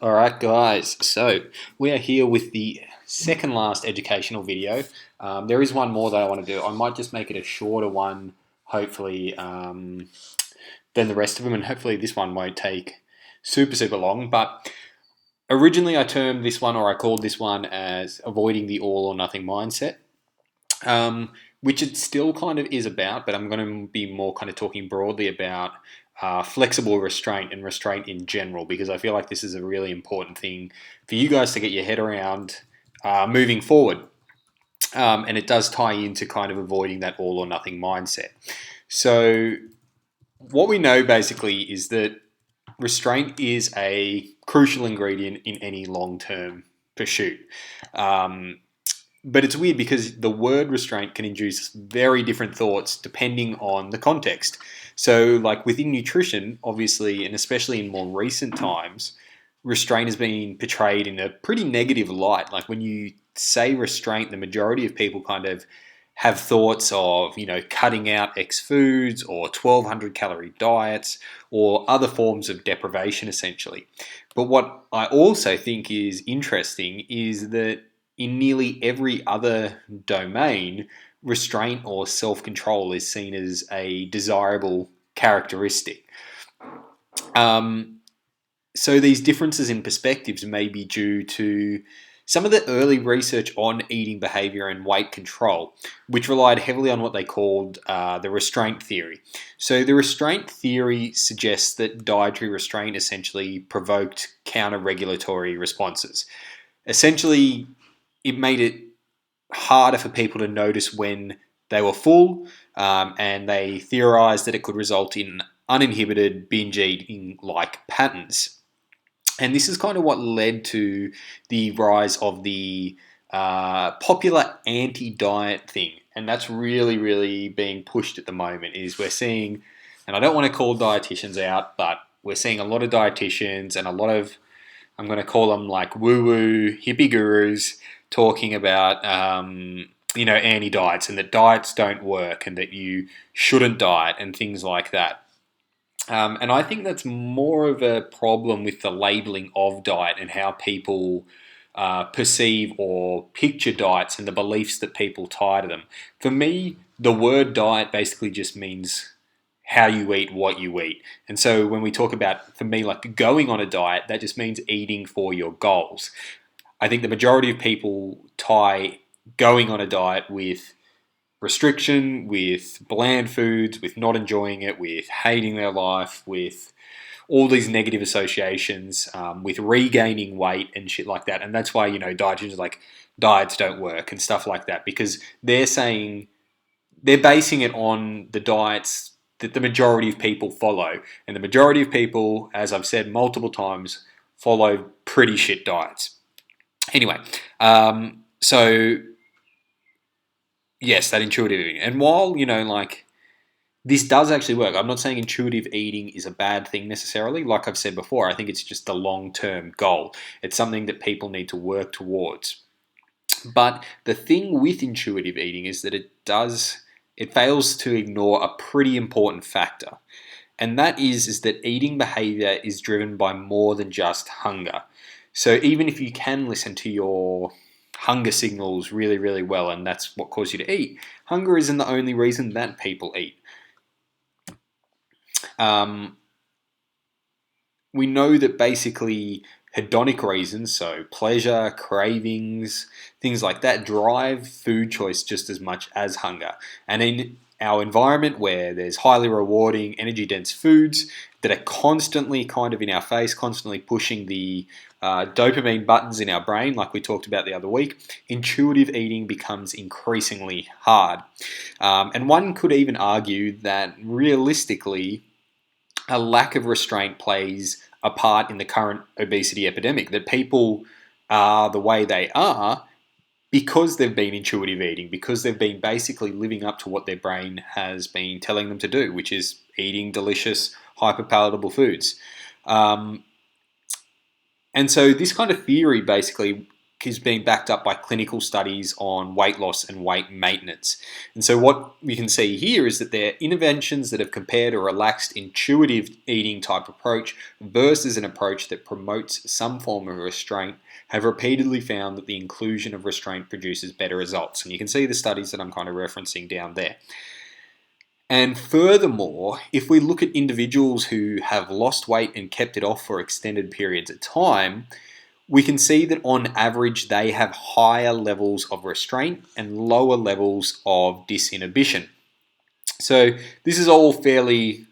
All right, guys. So we are here with the second last educational video. There is one more that I want to do. I might just make it a shorter one, hopefully, than the rest of them, and hopefully this one won't take super long. But originally, I termed this one, or I called this one, as avoiding the all or nothing mindset, which it still kind of is about. But I'm going to be more kind of talking broadly about flexible restraint and restraint in general, because I feel like this is a really important thing for you guys to get your head around moving forward. And it does tie into kind of avoiding that all or nothing mindset. So, what we know basically is that restraint is a crucial ingredient in any long term pursuit. Um, but it's weird because the word restraint can induce very different thoughts depending on the context. So, like within nutrition, obviously, and especially in more recent times, restraint has been portrayed in a pretty negative light. Like when you say restraint, the majority of people kind of have thoughts of, cutting out X foods or 1200 calorie diets or other forms of deprivation, essentially. But what I also think is interesting is that in nearly every other domain, restraint or self control is seen as a desirable characteristic. Um, so these differences in perspectives may be due to some of the early research on eating behavior and weight control, which relied heavily on what they called the restraint theory. So the restraint theory suggests that dietary restraint essentially provoked counter-regulatory responses. Essentially, it made it harder for people to notice when they were full, and they theorized that it could result in uninhibited binge eating like patterns. And this is kind of what led to the rise of the popular anti-diet thing. And that's really being pushed at the moment. Is we're seeing, and I don't want to call dietitians out, but we're seeing a lot of dietitians and a lot of, I'm going to call them like woo-woo hippie gurus talking about, anti-diets and that diets don't work and that you shouldn't diet and things like that. And I think that's more of a problem with the labeling of diet and how people perceive or picture diets and the beliefs that people tie to them. For me, the word diet basically just means how you eat, what you eat. And so when we talk about, for me, like going on a diet, that just means eating for your goals. I think the majority of people tie going on a diet with restriction, with bland foods, with not enjoying it, with hating their life, with all these negative associations, with regaining weight and shit like that. And that's why, dietitians are like, diets don't work and stuff like that, because they're basing it on the diets that the majority of people follow. And the majority of people, as I've said multiple times, follow pretty shit diets. Anyway, so yes, that intuitive eating. And while, this does actually work, I'm not saying intuitive eating is a bad thing necessarily. Like I've said before, I think it's just a long term goal. It's something that people need to work towards. But the thing with intuitive eating is that it fails to ignore a pretty important factor. And that is that eating behavior is driven by more than just hunger. So even if you can listen to your hunger signals really well, and that's what caused you to eat, hunger isn't the only reason that people eat. Um, we know that basically hedonic reasons, so pleasure, cravings, things like that, drive food choice just as much as hunger. And in our environment where there's highly rewarding, energy dense foods that are constantly kind of in our face, constantly pushing the dopamine buttons in our brain, like we talked about the other week, intuitive eating becomes increasingly hard. And one could even argue that realistically, a lack of restraint plays a part in the current obesity epidemic, that people are the way they are because they've been intuitive eating, because they've been basically living up to what their brain has been telling them to do, which is eating delicious, hyper-palatable foods. And so this kind of theory basically is being backed up by clinical studies on weight loss and weight maintenance. And so what we can see here is that there are interventions that have compared a relaxed intuitive eating type approach versus an approach that promotes some form of restraint have repeatedly found that the inclusion of restraint produces better results. And you can see the studies that I'm kind of referencing down there. And furthermore, if we look at individuals who have lost weight and kept it off for extended periods of time, we can see that on average they have higher levels of restraint and lower levels of disinhibition. So this is all fairly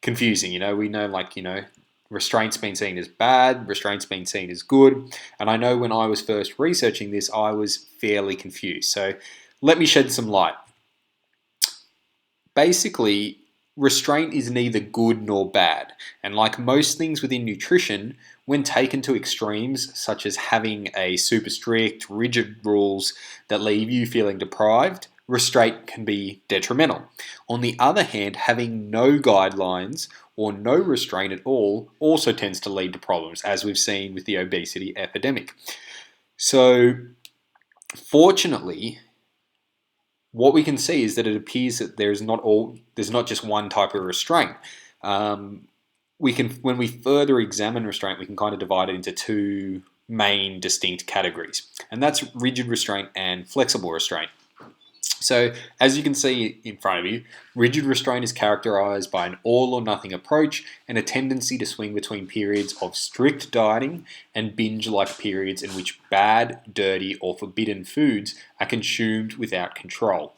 confusing. We know restraint's been seen as bad, restraint's been seen as good. And I know when I was first researching this, I was fairly confused. So let me shed some light. Basically, restraint is neither good nor bad. And like most things within nutrition, when taken to extremes, such as having a super strict, rigid rules that leave you feeling deprived, restraint can be detrimental. On the other hand, having no guidelines or no restraint at all also tends to lead to problems, as we've seen with the obesity epidemic. So, fortunately, what we can see is that it appears that there's not just one type of restraint. When we further examine restraint, we can kind of divide it into two main distinct categories, and that's rigid restraint and flexible restraint. So, as you can see in front of you, rigid restraint is characterized by an all or nothing approach and a tendency to swing between periods of strict dieting and binge-like periods in which bad, dirty, or forbidden foods are consumed without control.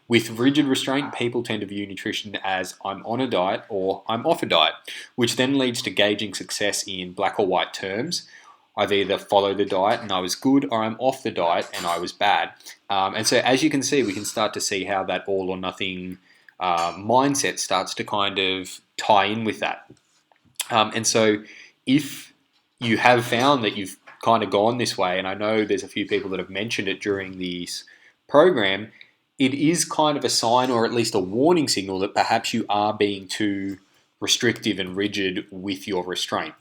With rigid restraint, people tend to view nutrition as I'm on a diet or I'm off a diet, which then leads to gauging success in black or white terms. I've either followed the diet and I was good, or I'm off the diet and I was bad. And so as you can see, we can start to see how that all or nothing mindset starts to kind of tie in with that. And so if you have found that you've kind of gone this way, and I know there's a few people that have mentioned it during this program, it is kind of a sign, or at least a warning signal, that perhaps you are being too restrictive and rigid with your restraint.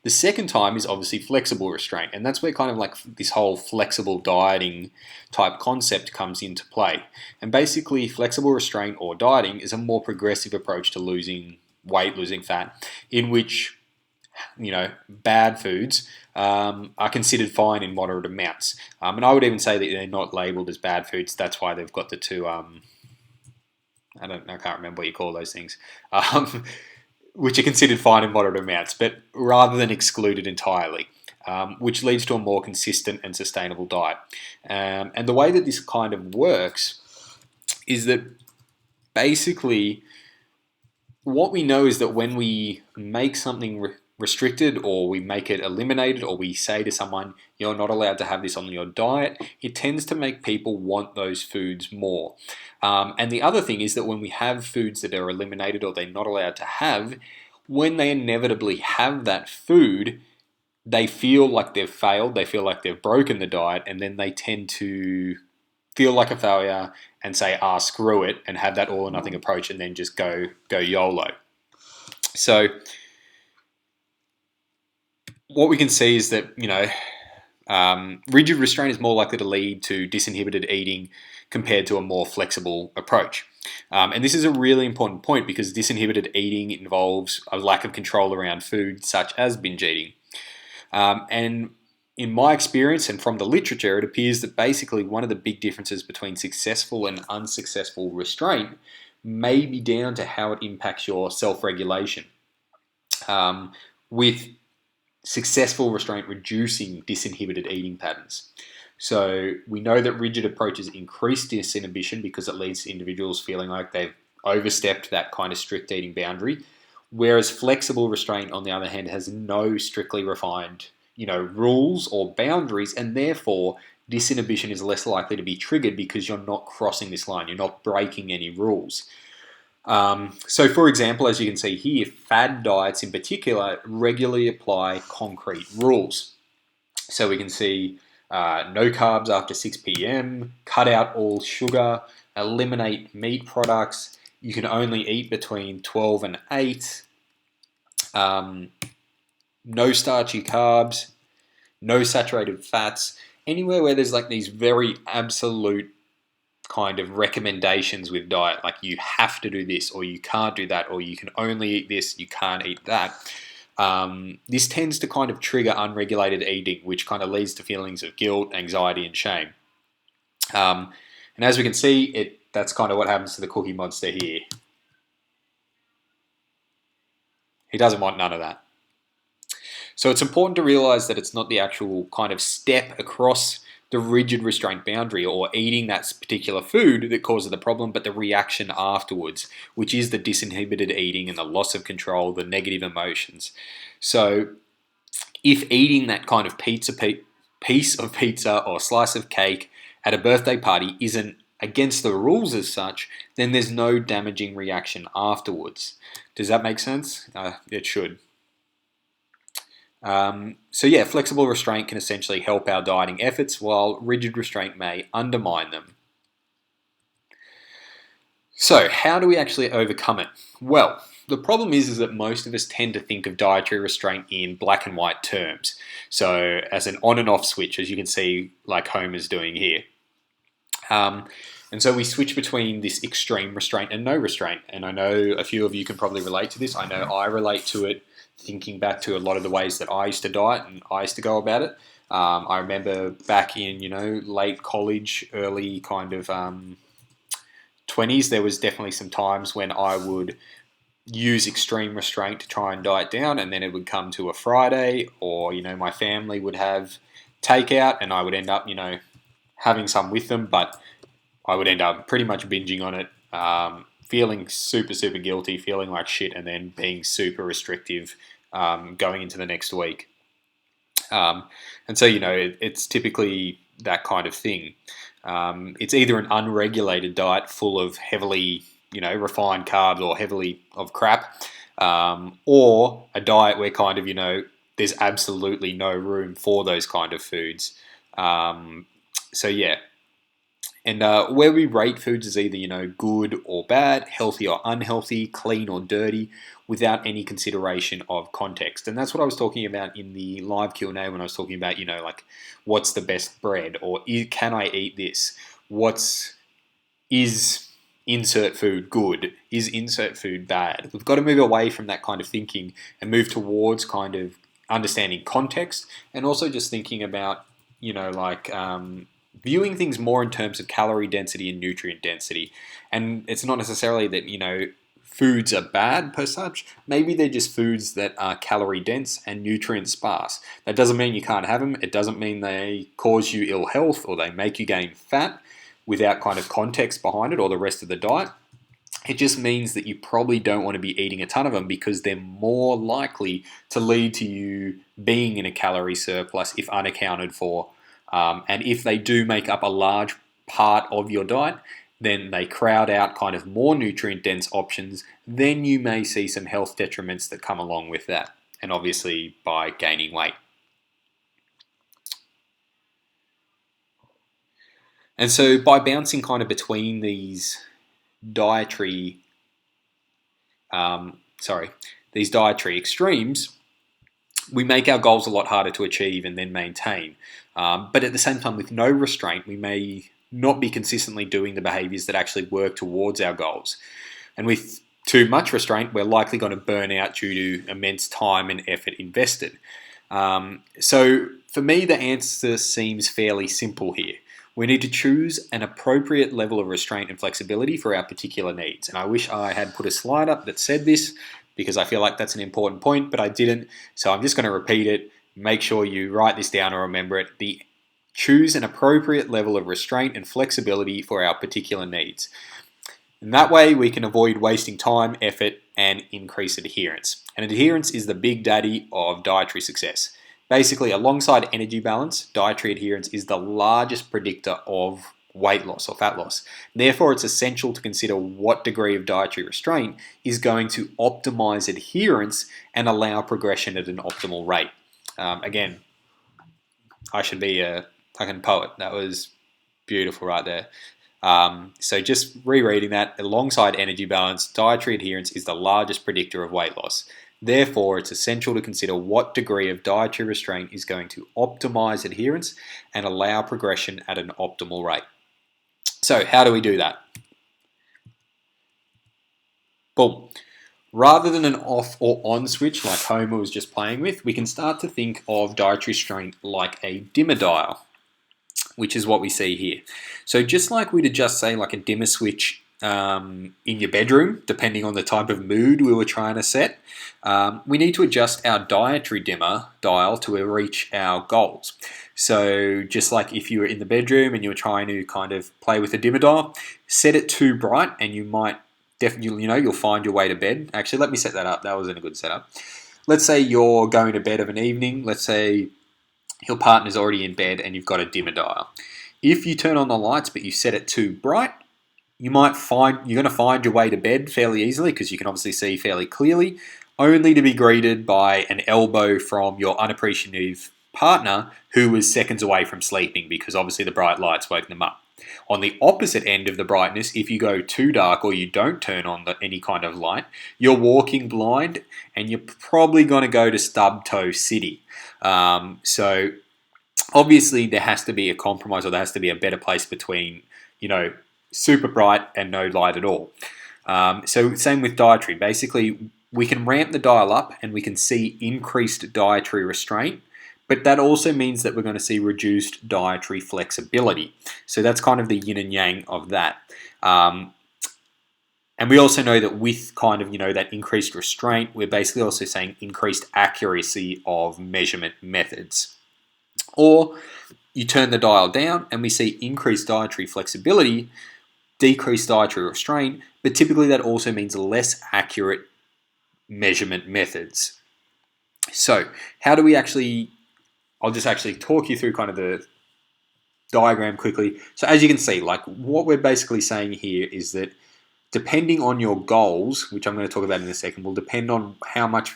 The second time is obviously flexible restraint, and that's where kind of like this whole flexible dieting type concept comes into play. And basically, flexible restraint or dieting is a more progressive approach to losing weight, losing fat, in which bad foods are considered fine in moderate amounts. And I would even say that they're not labelled as bad foods. That's why they've got the two. I can't remember what you call those things. Which are considered fine in moderate amounts, but rather than excluded entirely, which leads to a more consistent and sustainable diet. And the way that this kind of works is that basically what we know is that when we make something restricted, or we make it eliminated, or we say to someone, you're not allowed to have this on your diet, it tends to make people want those foods more. And the other thing is that when we have foods that are eliminated or they're not allowed to have, when they inevitably have that food, they feel like they've failed, they feel like they've broken the diet, and then they tend to feel like a failure and say, screw it, and have that all or nothing approach, and then just go YOLO. So what we can see is that, rigid restraint is more likely to lead to disinhibited eating compared to a more flexible approach. And this is a really important point, because disinhibited eating involves a lack of control around food, such as binge eating. And in my experience and from the literature, it appears that basically one of the big differences between successful and unsuccessful restraint may be down to how it impacts your self-regulation. With successful restraint reducing disinhibited eating patterns. So we know that rigid approaches increase disinhibition because it leads to individuals feeling like they've overstepped that kind of strict eating boundary, whereas flexible restraint, on the other hand, has no strictly refined, rules or boundaries, and therefore disinhibition is less likely to be triggered because you're not crossing this line, you're not breaking any rules. So for example, as you can see here, fad diets in particular regularly apply concrete rules. So we can see no carbs after 6 p.m, cut out all sugar, eliminate meat products, you can only eat between 12 and 8, no starchy carbs, no saturated fats, anywhere where there's like these very absolute kind of recommendations with diet, like you have to do this or you can't do that or you can only eat this, you can't eat that. This tends to kind of trigger unregulated eating, which kind of leads to feelings of guilt, anxiety, and shame. And as we can see, that's kind of what happens to the Cookie Monster here. He doesn't want none of that. So it's important to realize that it's not the actual kind of step across the rigid restraint boundary or eating that particular food that causes the problem, but the reaction afterwards, which is the disinhibited eating and the loss of control, the negative emotions. So if eating that kind of piece of pizza or slice of cake at a birthday party isn't against the rules as such, then there's no damaging reaction afterwards. Does that make sense? It should. So yeah, flexible restraint can essentially help our dieting efforts, while rigid restraint may undermine them. So how do we actually overcome it? Well, the problem is that most of us tend to think of dietary restraint in black and white terms. So as an on and off switch, as you can see, like Homer's doing here. And so we switch between this extreme restraint and no restraint. And I know a few of you can probably relate to this. I know I relate to it, thinking back to a lot of the ways that I used to diet and I used to go about it. I remember back in, late college, early kind of 20s, there was definitely some times when I would use extreme restraint to try and diet down, and then it would come to a Friday, or, my family would have takeout and I would end up, having some with them, but I would end up pretty much binging on it, feeling super, super guilty, feeling like shit, and then being super restrictive going into the next week. And so, it's typically that kind of thing. It's either an unregulated diet full of heavily, refined carbs or heavily of crap, or a diet where kind of, there's absolutely no room for those kind of foods. So yeah. And where we rate foods is either, good or bad, healthy or unhealthy, clean or dirty, without any consideration of context. And that's what I was talking about in the live Q&A when I was talking about, like, what's the best bread? Or can I eat this? Is insert food good? Is insert food bad? We've got to move away from that kind of thinking and move towards kind of understanding context, and also just thinking about, viewing things more in terms of calorie density and nutrient density. And it's not necessarily that, foods are bad per such. Maybe they're just foods that are calorie dense and nutrient sparse. That doesn't mean you can't have them. It doesn't mean they cause you ill health or they make you gain fat without kind of context behind it or the rest of the diet. It just means that you probably don't want to be eating a ton of them because they're more likely to lead to you being in a calorie surplus if unaccounted for. And if they do make up a large part of your diet, then they crowd out kind of more nutrient-dense options. Then you may see some health detriments that come along with that, and obviously by gaining weight. And so by bouncing kind of between these dietary extremes, we make our goals a lot harder to achieve and then maintain. But at the same time, with no restraint, we may not be consistently doing the behaviors that actually work towards our goals. And with too much restraint, we're likely going to burn out due to immense time and effort invested. So for me, the answer seems fairly simple here. We need to choose an appropriate level of restraint and flexibility for our particular needs. And I wish I had put a slide up that said this, because I feel like that's an important point, but I didn't. So I'm just going to repeat it. Make sure you write this down or remember it. Choose an appropriate level of restraint and flexibility for our particular needs. And that way we can avoid wasting time, effort, and increase adherence. And adherence is the big daddy of dietary success. Basically, alongside energy balance, dietary adherence is the largest predictor of weight loss or fat loss. Therefore, it's essential to consider what degree of dietary restraint is going to optimize adherence and allow progression at an optimal rate. Again, I should be a fucking poet. That was beautiful right there. So just rereading that, alongside energy balance, dietary adherence is the largest predictor of weight loss. Therefore, it's essential to consider what degree of dietary restraint is going to optimize adherence and allow progression at an optimal rate. So, how do we do that? Boom. Rather than an off or on switch like Homer was just playing with, we can start to think of dietary restraint like a dimmer dial, which is what we see here. So just like we'd adjust, say, like a dimmer switch in your bedroom, depending on the type of mood we were trying to set, we need to adjust our dietary dimmer dial to reach our goals. So just like if you were in the bedroom and you were trying to kind of play with a dimmer dial, set it too bright and you might definitely, you'll find your way to bed. Actually, let me set that up. That wasn't a good setup. Let's say you're going to bed of an evening. Let's say your partner's already in bed and you've got a dimmer dial. If you turn on the lights but you set it too bright, you're going to find your way to bed fairly easily because you can obviously see fairly clearly, only to be greeted by an elbow from your unappreciative partner who was seconds away from sleeping because obviously the bright lights woke them up. On the opposite end of the brightness, if you go too dark or you don't turn on any kind of light, you're walking blind and you're probably going to go to stub toe city. So obviously there has to be a compromise, or there has to be a better place between, super bright and no light at all. So same with dietary. Basically, we can ramp the dial up and we can see increased dietary restraint, but that also means that we're going to see reduced dietary flexibility. So that's kind of the yin and yang of that. And we also know that with kind of, that increased restraint, we're basically also saying increased accuracy of measurement methods. Or you turn the dial down and we see increased dietary flexibility, decreased dietary restraint, but typically that also means less accurate measurement methods. So how do we I'll just actually talk you through kind of the diagram quickly. So as you can see, like what we're basically saying here is that depending on your goals, which I'm going to talk about in a second, will depend on how much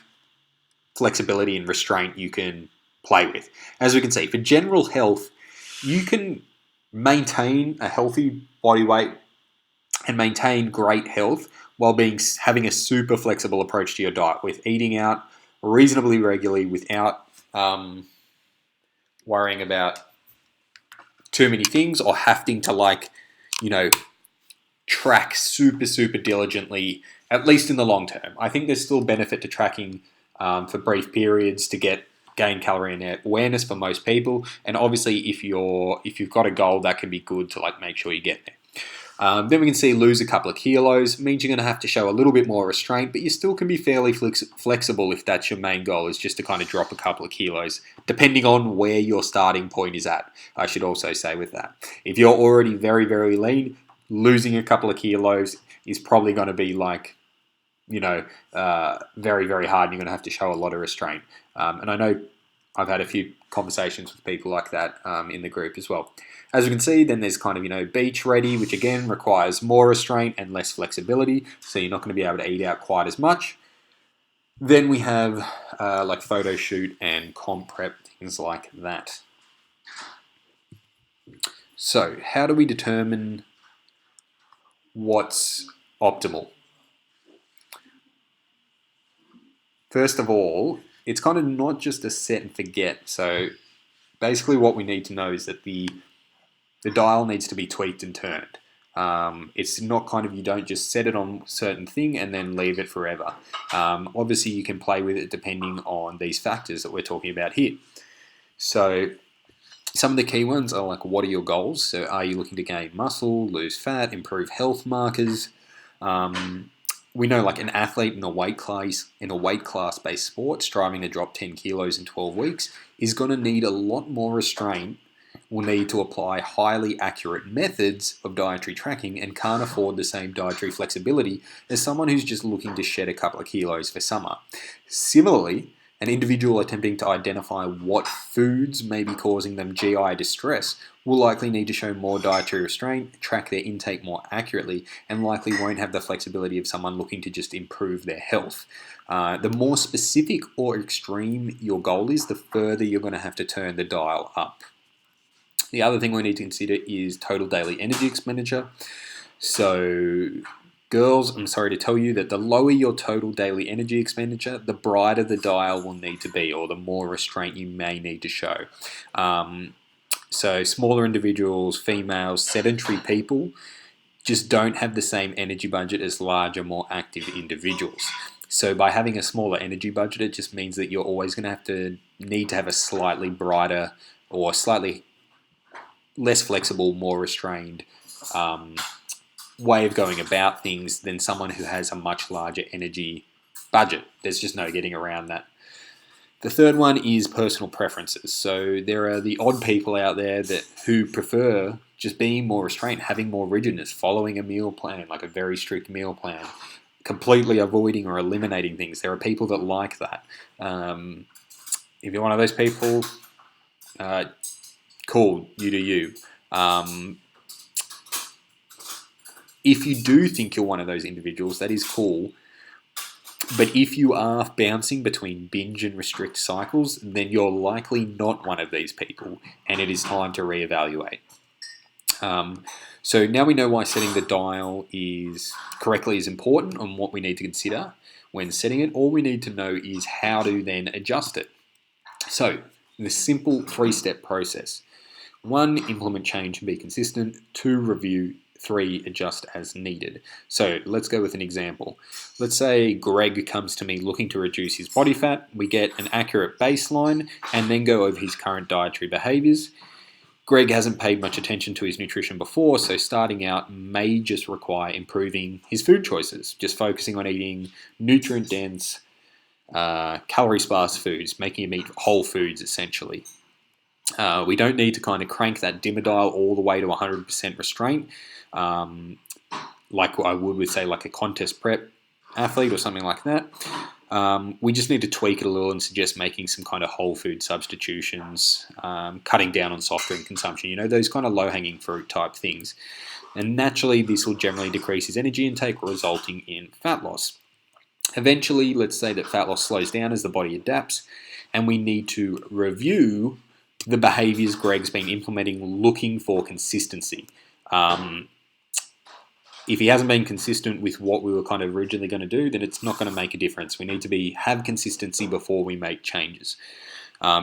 flexibility and restraint you can play with. As we can see, for general health, you can maintain a healthy body weight and maintain great health while having a super flexible approach to your diet, with eating out reasonably regularly without worrying about too many things or having to track super diligently, at least in the long term. I think there's still benefit to tracking for brief periods to gain calorie awareness for most people, and obviously if you've got a goal, that can be good to make sure you get there. Then we can see lose a couple of kilos. Means you're going to have to show a little bit more restraint, but you still can be fairly flexible if that's your main goal, is just to kind of drop a couple of kilos, depending on where your starting point is at. I should also say with that, if you're already very, very lean, losing a couple of kilos is probably going to be very, very hard, and you're going to have to show a lot of restraint. And I know I've had a few conversations with people like that in the group as well. As we can see, then there's kind of, beach ready, which again requires more restraint and less flexibility, so you're not going to be able to eat out quite as much. Then we have like photo shoot and comp prep, things like that. So how do we determine what's optimal? First of all, it's kind of not just a set and forget. So basically what we need to know is that the dial needs to be tweaked and turned. It's not you don't just set it on a certain thing and then leave it forever. Obviously you can play with it depending on these factors that we're talking about here. So some of the key ones are what are your goals? So are you looking to gain muscle, lose fat, improve health markers? We know an athlete in a weight class based sport striving to drop 10 kilos in 12 weeks is going to need a lot more restraint, will need to apply highly accurate methods of dietary tracking, and can't afford the same dietary flexibility as someone who's just looking to shed a couple of kilos for summer. Similarly, an individual attempting to identify what foods may be causing them GI distress will likely need to show more dietary restraint, track their intake more accurately, and likely won't have the flexibility of someone looking to just improve their health. The more specific or extreme your goal is, the further you're going to have to turn the dial up. The other thing we need to consider is total daily energy expenditure. So Girls, I'm sorry to tell you that the lower your total daily energy expenditure, the brighter the dial will need to be, or the more restraint you may need to show. So smaller individuals, females, sedentary people just don't have the same energy budget as larger, more active individuals. So by having a smaller energy budget, it just means that you're always going to need to have a slightly brighter or slightly less flexible, more restrained way of going about things than someone who has a much larger energy budget. There's just no getting around that. The third one is personal preferences. So there are the odd people out there who prefer just being more restrained, having more rigidness, following a meal plan, like a very strict meal plan, completely avoiding or eliminating things. There are people that like that. If you're one of those people, cool, you do you. If you do think you're one of those individuals, that is cool. But if you are bouncing between binge and restrict cycles, then you're likely not one of these people, and it is time to reevaluate. So now we know why setting the dial correctly is important and what we need to consider when setting it. All we need to know is how to then adjust it. So the simple 3-step process. 1, implement change and be consistent. 2, review. 3, adjust as needed. So let's go with an example. Let's say Greg comes to me looking to reduce his body fat. We get an accurate baseline and then go over his current dietary behaviors. Greg hasn't paid much attention to his nutrition before, so starting out may just require improving his food choices, just focusing on eating nutrient-dense, calorie-sparse foods, making him eat whole foods essentially. We don't need to kind of crank that dimmer dial all the way to 100% restraint, like I would with, say, like a contest prep athlete or something like that. We just need to tweak it a little and suggest making some kind of whole food substitutions, cutting down on soft drink consumption, those kind of low-hanging fruit type things. And naturally, this will generally decrease his energy intake, resulting in fat loss. Eventually, let's say that fat loss slows down as the body adapts, and we need to review the behaviors Greg's been implementing, looking for consistency. If he hasn't been consistent with what we were kind of originally going to do, then it's not going to make a difference. We need to have consistency before we make changes.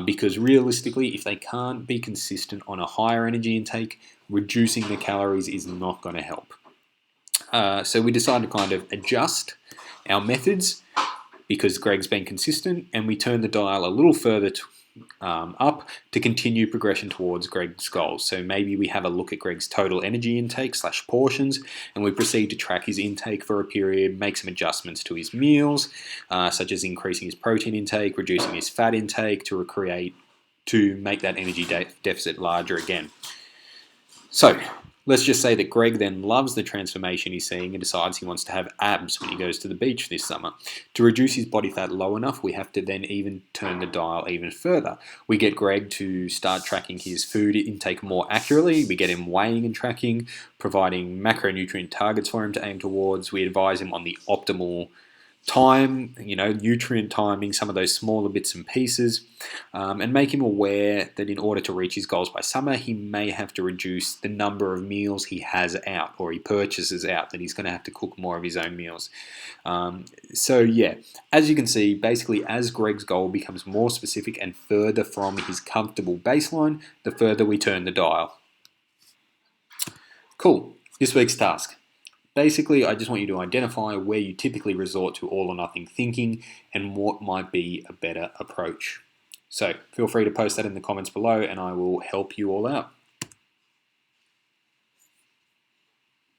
Because realistically, if they can't be consistent on a higher energy intake, reducing the calories is not going to help. So we decided to kind of adjust our methods because Greg's been consistent, and we turn the dial a little further up to continue progression towards Greg's goals. So maybe we have a look at Greg's total energy intake / portions, and we proceed to track his intake for a period, make some adjustments to his meals, such as increasing his protein intake, reducing his fat intake to make that energy deficit larger again. So let's just say that Greg then loves the transformation he's seeing and decides he wants to have abs when he goes to the beach this summer. To reduce his body fat low enough, we have to then even turn the dial even further. We get Greg to start tracking his food intake more accurately. We get him weighing and tracking, providing macronutrient targets for him to aim towards. We advise him on the optimal time, nutrient timing, some of those smaller bits and pieces, and make him aware that in order to reach his goals by summer, he may have to reduce the number of meals he has out or he purchases out, that he's going to have to cook more of his own meals. So yeah, as you can see, basically as Greg's goal becomes more specific and further from his comfortable baseline, the further we turn the dial. Cool. This week's task. Basically, I just want you to identify where you typically resort to all or nothing thinking and what might be a better approach. So feel free to post that in the comments below and I will help you all out.